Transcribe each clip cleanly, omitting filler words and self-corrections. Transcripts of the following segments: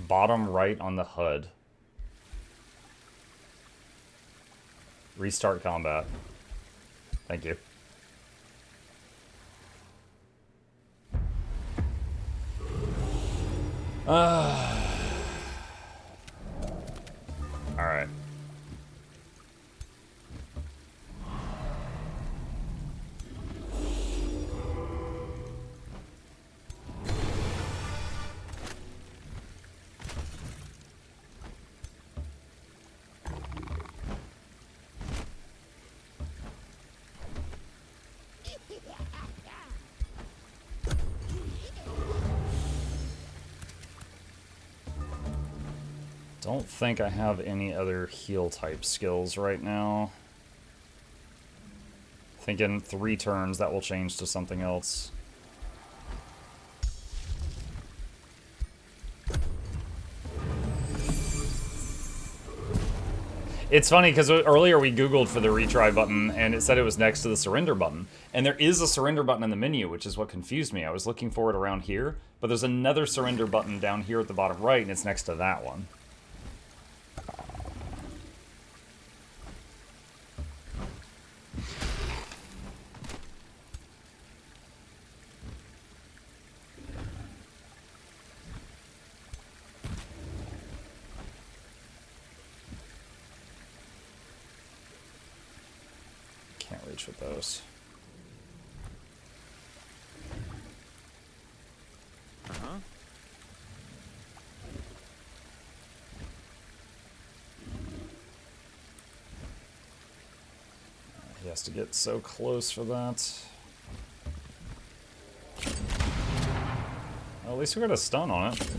bottom right on the HUD. Restart combat. Thank you. Alright. Don't think I have any other heal type skills right now. I think in 3 turns that will change to something else. It's funny because earlier we Googled for the retry button and it said it was next to the surrender button. And there is a surrender button in the menu, which is what confused me. I was looking for it around here, but there's another surrender button down here at the bottom right and it's next to that one. Can't reach with those. Uh-huh. He has to get so close for that. Well, at least we got a stun on it.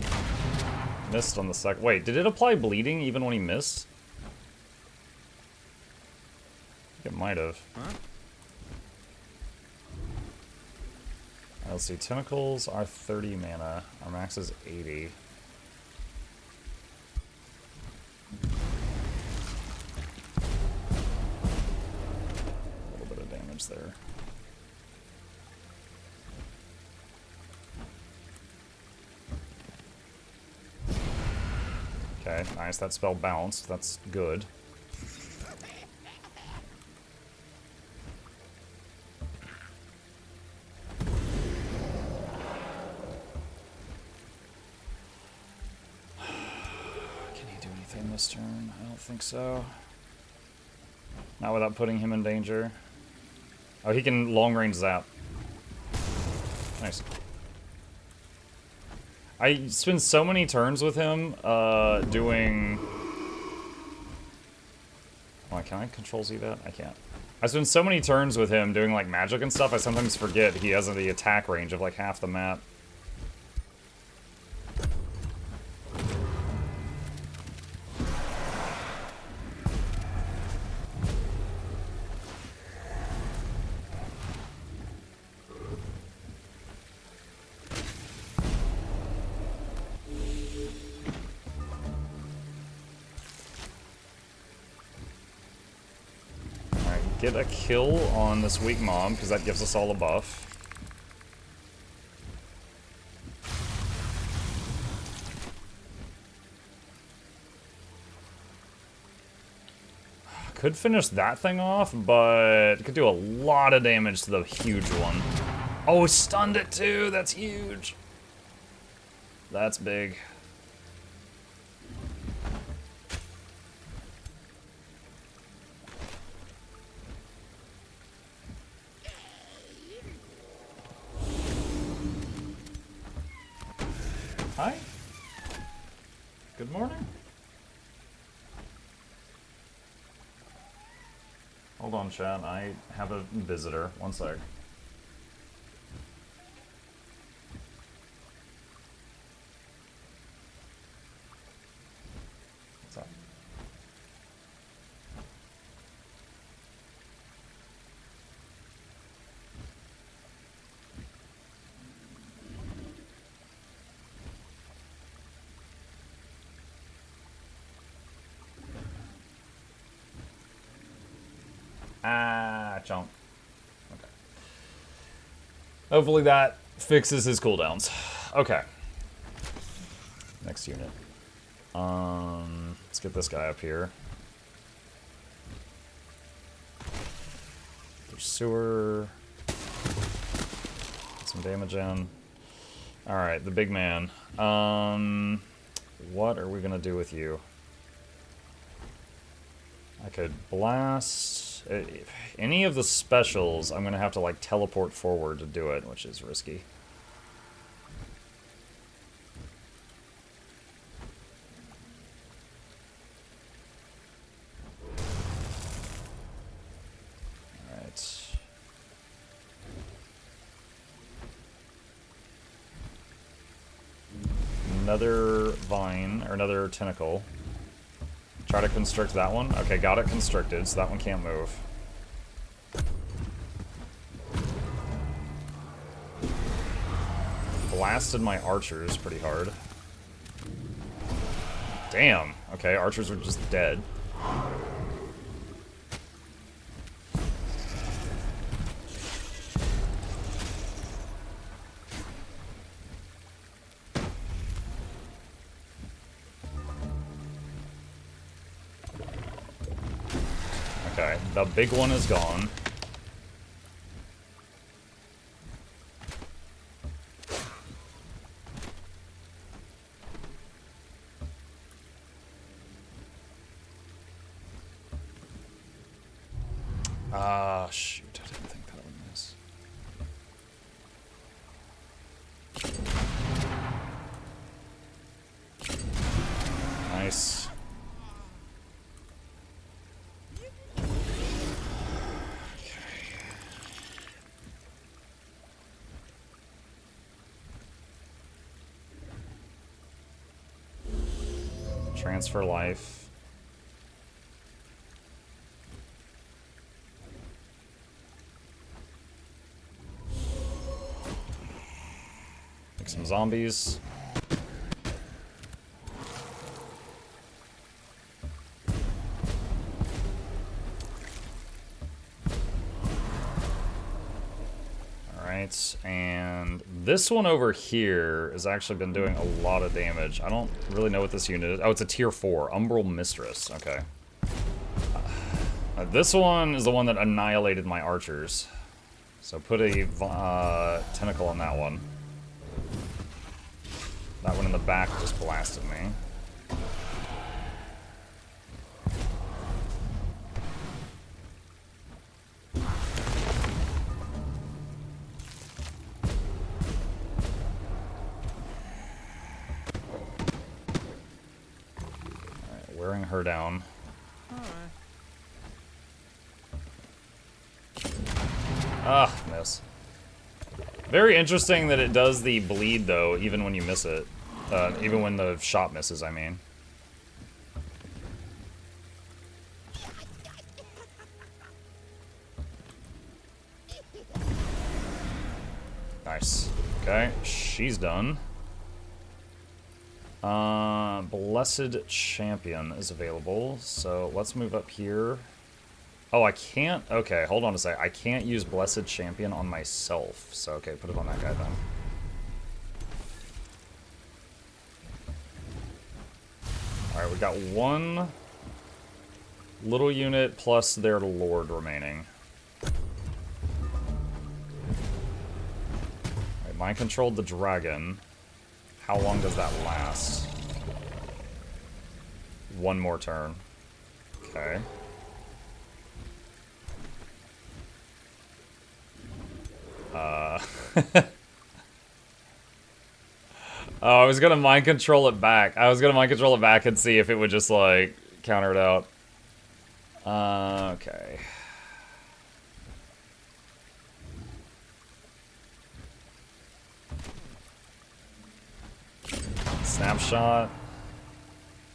Missed on the second. Wait, did it apply bleeding even when he missed? I think it might have. Huh? Let's see, tentacles are 30 mana. Our max is 80. A little bit of damage there. Okay, nice. That spell bounced. That's good. This turn? I don't think so. Not without putting him in danger. Oh, he can long range zap. Nice. I spend so many turns with him doing... Oh, can I control Z that? I can't. I spend so many turns with him doing like magic and stuff, I sometimes forget he has the attack range of like half the map. Get a kill on this weak mob, because that gives us all a buff. Could finish that thing off, but could do a lot of damage to the huge one. Oh, stunned it too! That's huge! That's big. Hi. Good morning. Hold on, chat. I have a visitor. One sec. What's up? Ah, chomp. Okay. Hopefully that fixes his cooldowns. Okay. Next unit. Let's get this guy up here. There's sewer. Get some damage in. Alright, the big man. What are we gonna do with you? I could blast... Any of the specials, I'm gonna have to, like, teleport forward to do it, which is risky. Another vine, or another tentacle. Try to constrict that one. Okay, got it constricted, so that one can't move. Blasted my archers pretty hard. Damn. Okay, archers are just dead. Okay, the big one is gone. Ah, shoot, I didn't think that would miss. Nice. Transfer life. Make some zombies. Alright, and this one over here has actually been doing a lot of damage. I don't really know what this unit is. Oh, it's a tier 4. Umbral Mistress. Okay. This one is the one that annihilated my archers. So put a tentacle on that one. That one in the back just blasted me. Wearing her down. Ah, miss. Very interesting that it does the bleed, though, even when you miss it. Even when the shot misses, I mean. Nice. Okay, she's done. Blessed Champion is available, so let's move up here. Oh, I can't? Okay, hold on a sec. I can't use Blessed Champion on myself, so okay, put it on that guy then. Alright, we got one little unit plus their lord remaining. Alright, mind controlled the dragon. How long does that last? One more turn. Okay. Oh, I was gonna mind control it back. I was gonna mind control it back and see if it would just, like, counter it out. Okay. Snapshot.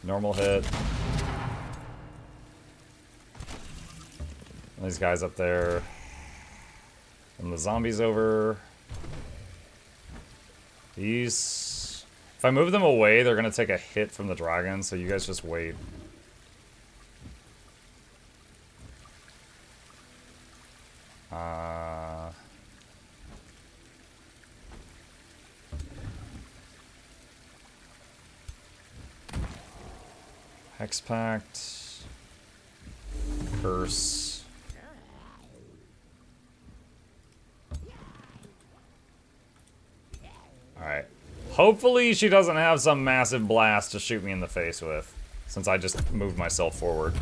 Normal hit. These guys up there. And the zombies over. These... If I move them away, they're gonna take a hit from the dragon, so you guys just wait. Hex Pact. Curse. Alright. Hopefully she doesn't have some massive blast to shoot me in the face with, since I just moved myself forward.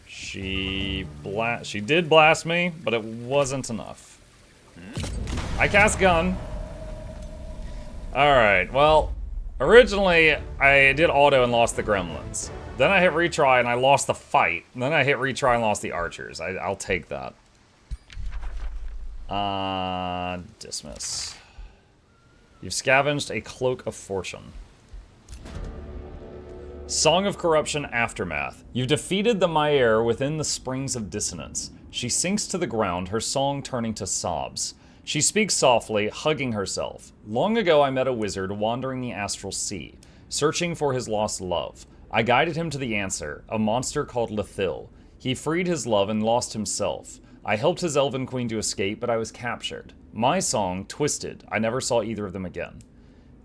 She did blast me, but it wasn't enough. I cast gun. Alright, well, originally I did auto and lost the gremlins. Then I hit retry and I lost the fight. And then I hit retry and lost the archers. I'll take that. Dismiss. You've scavenged a Cloak of Fortune. Song of Corruption Aftermath. You've defeated the Maier within the Springs of Dissonance. She sinks to the ground, her song turning to sobs. She speaks softly, hugging herself. Long ago I met a wizard wandering the astral sea, searching for his lost love. I guided him to the answer, a monster called Lethil. He freed his love and lost himself. I helped his elven queen to escape, but I was captured. My song, Twisted. I never saw either of them again.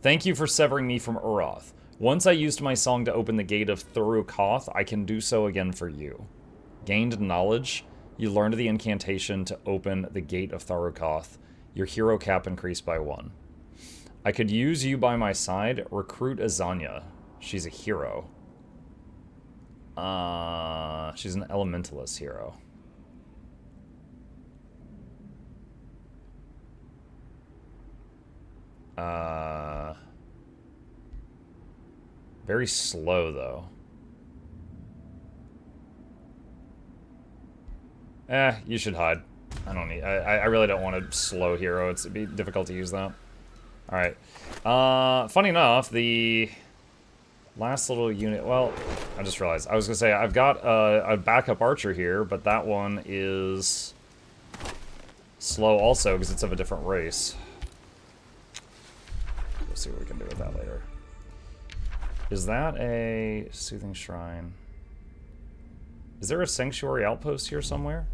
Thank you for severing me from Uroth. Once I used my song to open the gate of Thurukoth, I can do so again for you. Gained knowledge. You learned the incantation to open the gate of Thurukoth. Your hero cap increased by 1. I could use you by my side. Recruit Azanya. She's a hero. She's an elementalist hero. Very slow, though. You should hide. I don't need... I really don't want a slow hero. It'd be difficult to use that. Alright. Funny enough, the last little unit... Well, I just realized. I was gonna say, I've got a backup archer here, but that one is slow also, because it's of a different race. We'll see what we can do with that later. Is that a Soothing Shrine? Is there a Sanctuary Outpost here somewhere?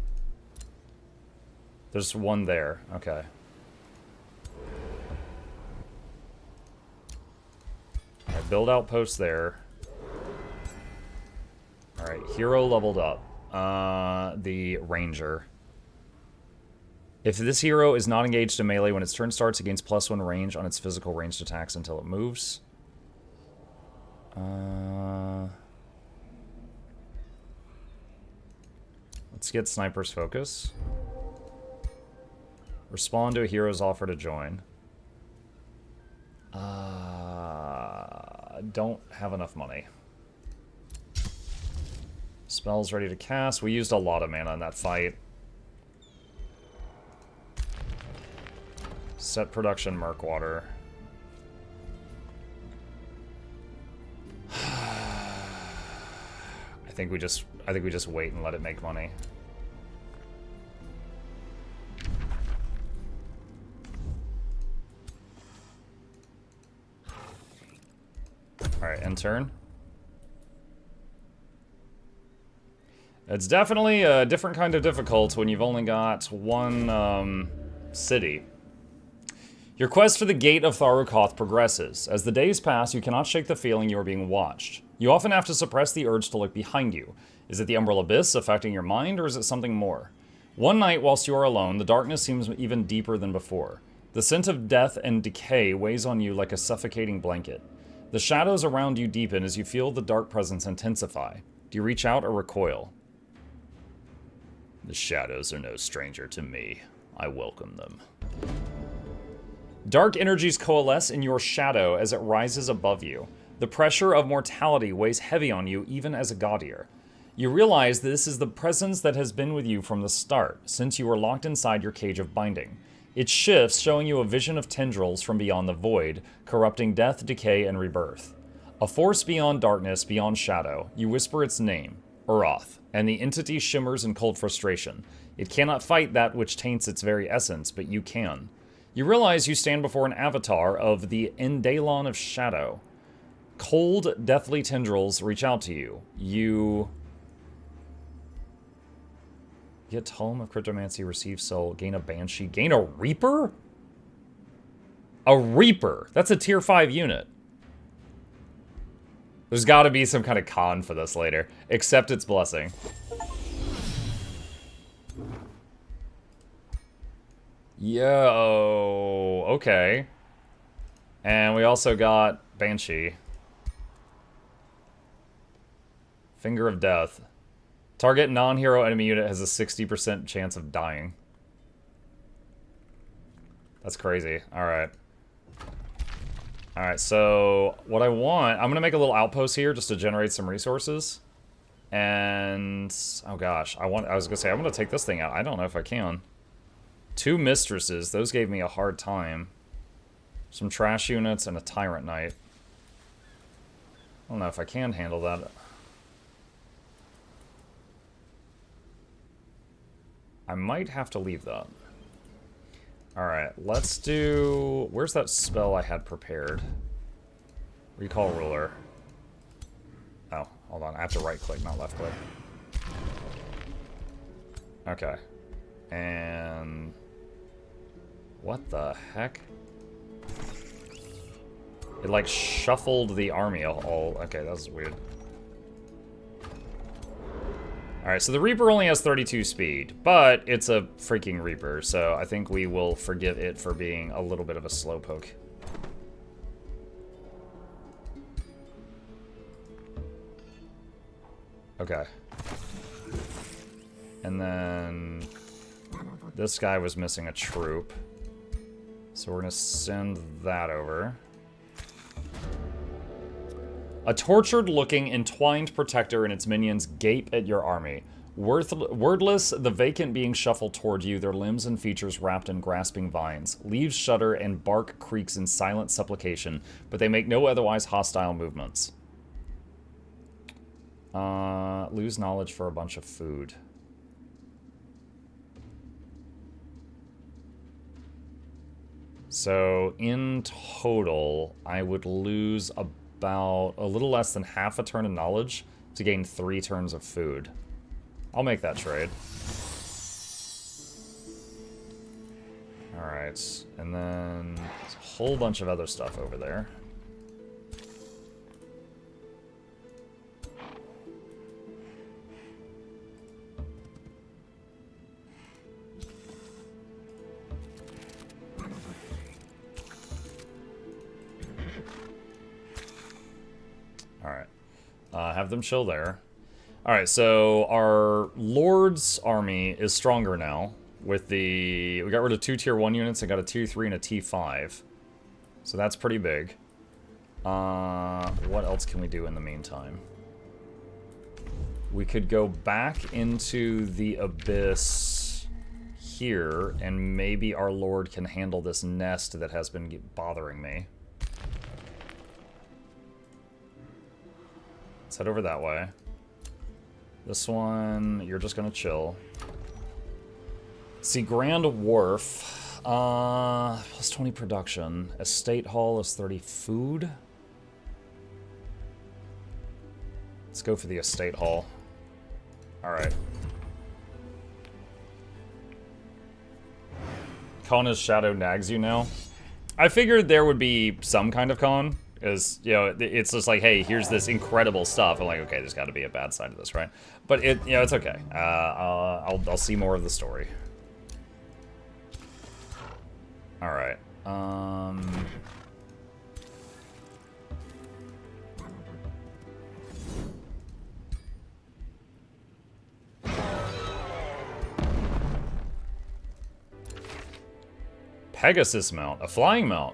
There's one there. Okay. Alright, build outpost there. Alright, hero leveled up. The Ranger. If this hero is not engaged in melee when its turn starts, it gains +1 range on its physical ranged attacks until it moves. Let's get Sniper's Focus. Respond to a hero's offer to join. Don't have enough money. Spells ready to cast. We used a lot of mana in that fight. Set production Murkwater. I think we just wait and let it make money. Alright, end turn. It's definitely a different kind of difficult when you've only got one city. Your quest for the Gate of Thurukoth progresses. As the days pass, you cannot shake the feeling you are being watched. You often have to suppress the urge to look behind you. Is it the Umbral Abyss affecting your mind, or is it something more? One night, whilst you are alone, the darkness seems even deeper than before. The scent of death and decay weighs on you like a suffocating blanket. The shadows around you deepen as you feel the dark presence intensify. Do you reach out or recoil? The shadows are no stranger to me. I welcome them. Dark energies coalesce in your shadow as it rises above you. The pressure of mortality weighs heavy on you even as a Gaudier. You realize this is the presence that has been with you from the start, since you were locked inside your cage of binding. It shifts, showing you a vision of tendrils from beyond the void, corrupting death, decay, and rebirth. A force beyond darkness, beyond shadow. You whisper its name, Uroth, and the entity shimmers in cold frustration. It cannot fight that which taints its very essence, but you can. You realize you stand before an avatar of the Endalon of Shadow. Cold, deathly tendrils reach out to you. You get Tome of Cryptomancy, receive soul, gain a Banshee, gain a Reaper? A Reaper! That's a tier 5 unit. There's got to be some kind of con for this later. Accept its blessing. Yo, okay. And we also got Banshee. Finger of Death. Target non-hero enemy unit has a 60% chance of dying. That's crazy. Alright. Alright, so what I want... I'm going to make a little outpost here just to generate some resources. And... oh gosh, I was going to say, I'm going to take this thing out. I don't know if I can. 2 mistresses. Those gave me a hard time. Some trash units and a tyrant knight. I don't know if I can handle that. I might have to leave that. Alright, let's do... where's that spell I had prepared? Recall ruler. Oh, hold on. I have to right-click, not left-click. Okay. And... what the heck? It, like, shuffled the army all... okay, that was weird. Alright, so the Reaper only has 32 speed, but it's a freaking Reaper, so I think we will forgive it for being a little bit of a slowpoke. Okay. And then... this guy was missing a troop. So we're gonna send that over. A tortured-looking, entwined protector and its minions gape at your army. Wordless, the vacant beings shuffle toward you, their limbs and features wrapped in grasping vines. Leaves shudder and bark creaks in silent supplication, but they make no otherwise hostile movements. Lose knowledge for a bunch of food. So, in total, I would lose about a little less than half a turn of knowledge to gain 3 turns of food. I'll make that trade. Alright, and then there's a whole bunch of other stuff over there. Alright. Have them chill there. Alright, so our Lord's army is stronger now. With the... we got rid of 2 tier 1 units and got a tier 3 and a T5. So that's pretty big. What else can we do in the meantime? We could go back into the Abyss here, and maybe our Lord can handle this nest that has been bothering me. Let's head over that way. This one, you're just gonna chill. See, Grand Wharf, plus 20 production. Estate Hall is 30 food. Let's go for the Estate Hall. Alright. Con is Shadow nags you now. I figured there would be some kind of con. Because, you know, it's just like, hey, here's this incredible stuff. I'm like, okay, there's got to be a bad side to this, right? But, you know, it's okay. I'll see more of the story. Alright. Pegasus mount. A flying mount.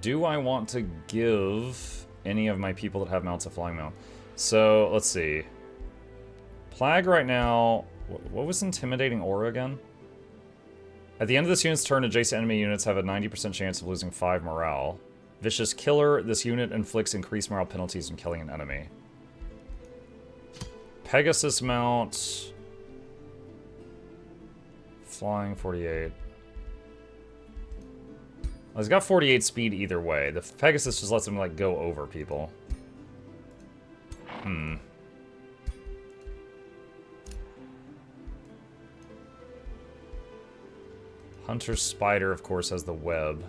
Do I want to give any of my people that have mounts a flying mount? So, let's see. Plague right now... what was Intimidating Aura again? At the end of this unit's turn, adjacent enemy units have a 90% chance of losing 5 morale. Vicious Killer. This unit inflicts increased morale penalties when killing an enemy. Pegasus mount... Flying 48. Well, he's got 48 speed either way. The Pegasus just lets him, like, go over people. Hunter Spider, of course, has the web.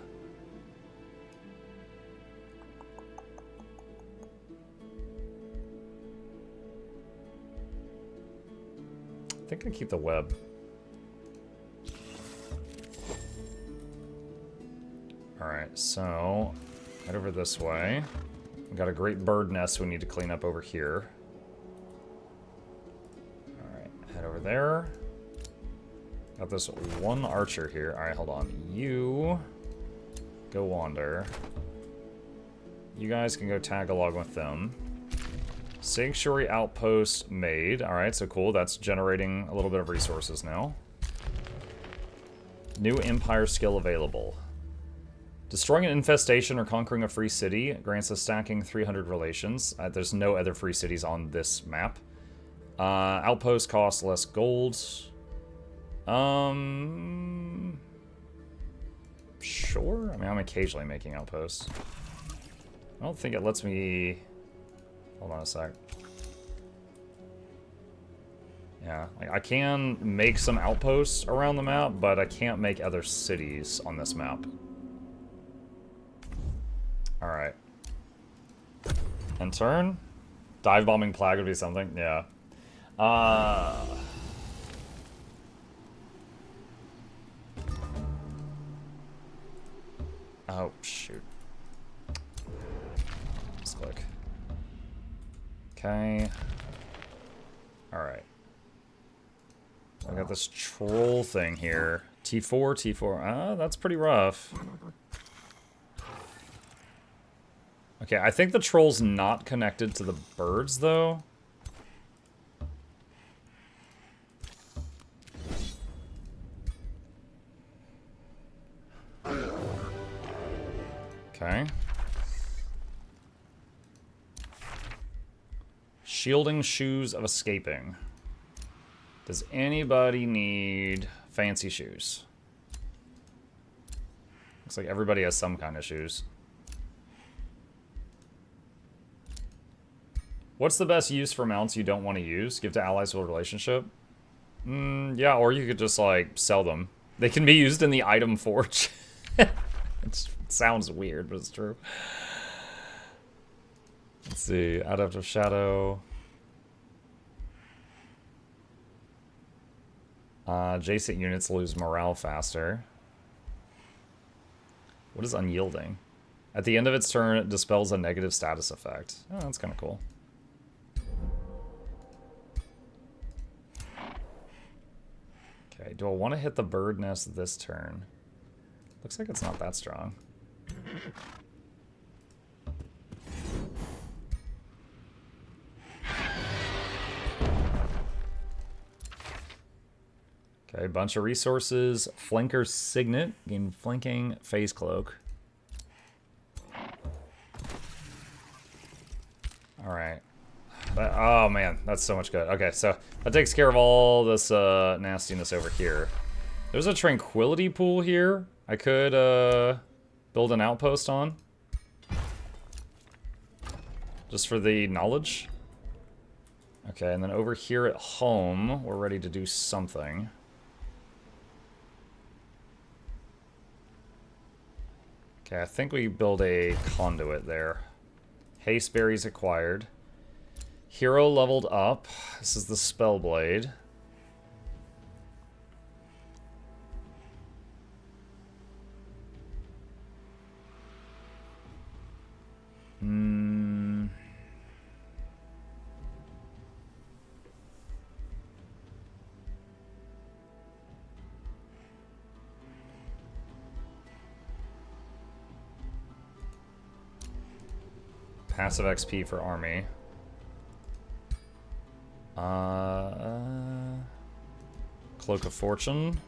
think I keep the web. Alright, so head over this way. We've got a great bird nest we need to clean up over here. Alright, head over there. Got this one archer here. Alright, hold on. You go wander. You guys can go tag along with them. Sanctuary outpost made. Alright, so cool. That's generating a little bit of resources now. New empire skill available. Destroying an infestation or conquering a free city grants a stacking 300 relations. There's no other free cities on this map. Outpost costs less gold. Sure. I mean, I'm occasionally making outposts. I don't think it lets me... Hold on a sec. Yeah, like I can make some outposts around the map, but I can't make other cities on this map. Alright. And turn? Dive bombing plague would be something, yeah. Oh, shoot. Just click. Okay. Alright. I got this troll thing here. T4, T4. That's pretty rough. Okay, I think the troll's not connected to the birds, though. Okay. Shielding shoes of escaping. Does anybody need fancy shoes? Looks like everybody has some kind of shoes. What's the best use for mounts you don't want to use? Give to allies with a relationship? Yeah, or you could just, like, sell them. They can be used in the item forge. It sounds weird, but it's true. Let's see. Adaptive Shadow. Adjacent units lose morale faster. What is unyielding? At the end of its turn, it dispels a negative status effect. Oh, that's kind of cool. Okay, do I want to hit the bird nest this turn? Looks like it's not that strong. Okay, bunch of resources. Flanker Signet. Gain flanking phase cloak. Alright. Oh man, that's so much good. Okay, so that takes care of all this nastiness over here. There's a tranquility pool here I could build an outpost on. Just for the knowledge. Okay, and then over here at home, we're ready to do something. Okay, I think we build a conduit there. Haste berries acquired. Hero leveled up. This is the Spellblade. Passive XP for army. Cloak of Fortune.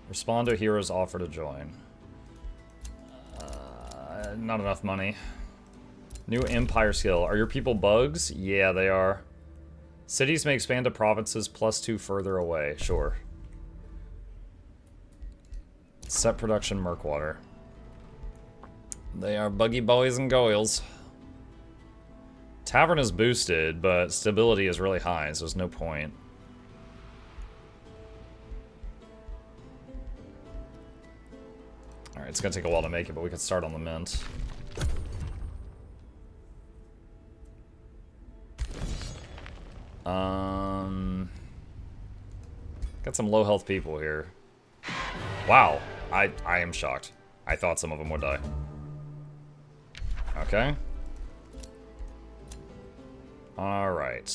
Respond to a hero's offer to join. Not enough money. New empire skill. Are your people bugs? Yeah, they are. Cities may expand to provinces +2 further away. Sure. Set production Murkwater. They are buggy boys and goyles. Tavern is boosted, but stability is really high, so there's no point. Alright, it's gonna take a while to make it, but we can start on the mint. Got some low health people here. Wow, I am shocked. I thought some of them would die. Okay. All right.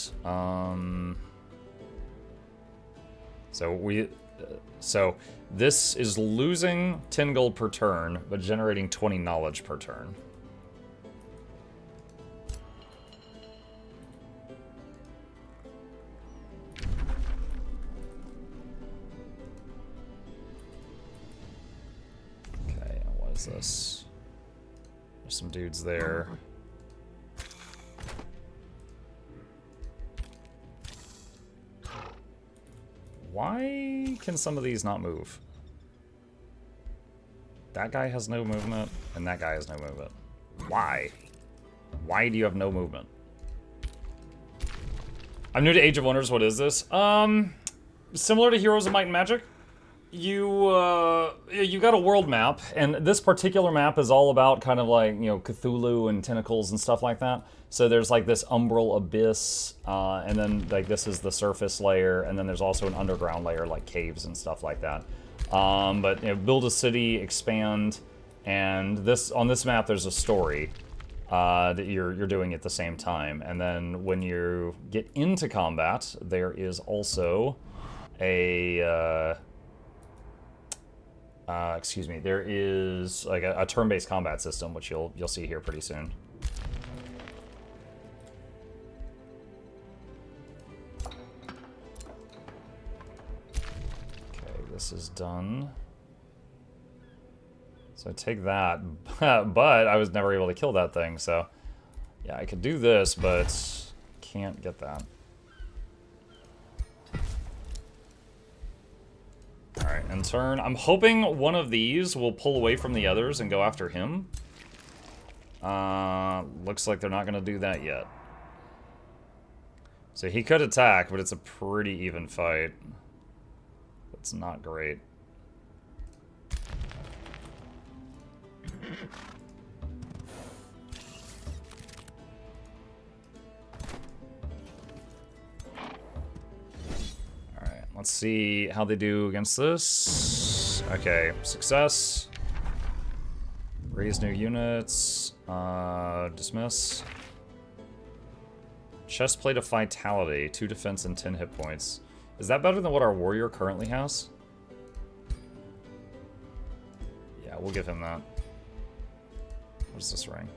So this is losing 10 gold per turn, but generating 20 knowledge per turn. Okay, what is this? There's some dudes there. Why can some of these not move? That guy has no movement, and that guy has no movement. Why? Why do you have no movement? I'm new to Age of Wonders. What is this? Similar to Heroes of Might and Magic. You got a world map, and this particular map is all about kind of like, you know, Cthulhu and tentacles and stuff like that. So there's like this umbral abyss, and then like this is the surface layer, and then there's also an underground layer like caves and stuff like that. But you know, build a city, expand, and on this map there's a story that you're doing at the same time. And then when you get into combat, there is also a excuse me, there is like a turn-based combat system, which you'll see here pretty soon. Okay, this is done. So I take that, but I was never able to kill that thing, so yeah, I could do this, but can't get that. Alright, in turn, I'm hoping one of these will pull away from the others and go after him. Looks like they're not going to do that yet. So he could attack, but it's a pretty even fight. It's not great. Let's see how they do against this. Okay, success. Raise new units. Dismiss. Chestplate of Vitality, 2 defense and 10 hit points. Is that better than what our warrior currently has? Yeah, we'll give him that. What is this ring?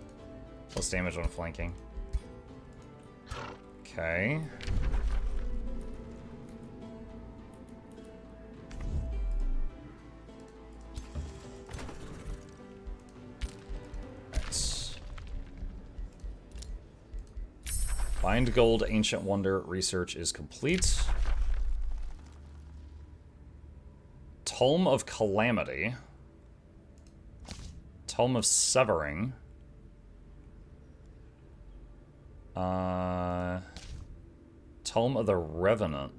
Plus damage on flanking. Okay. Find Gold Ancient Wonder research is complete. Tome of Calamity. Tome of Severing. Tome of the Revenant.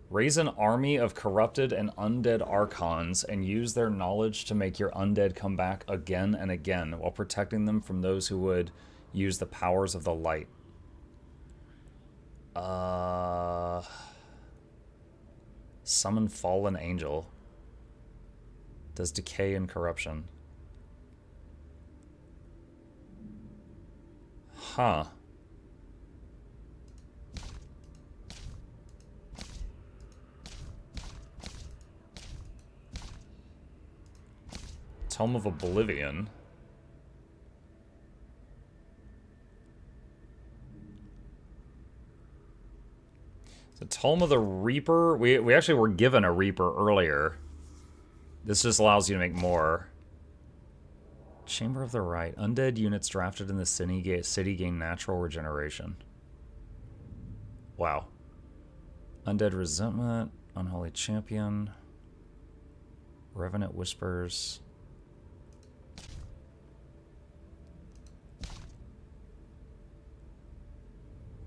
Raise an army of corrupted and undead archons and use their knowledge to make your undead come back again and again while protecting them from those who would use the powers of the light. Summon Fallen Angel. Does decay and corruption. Huh. Tome of Oblivion. The Tome of the Reaper. We actually were given a Reaper earlier. This just allows you to make more. Chamber of the Right. Undead units drafted in the city gain natural regeneration. Wow. Undead Resentment. Unholy Champion. Revenant Whispers.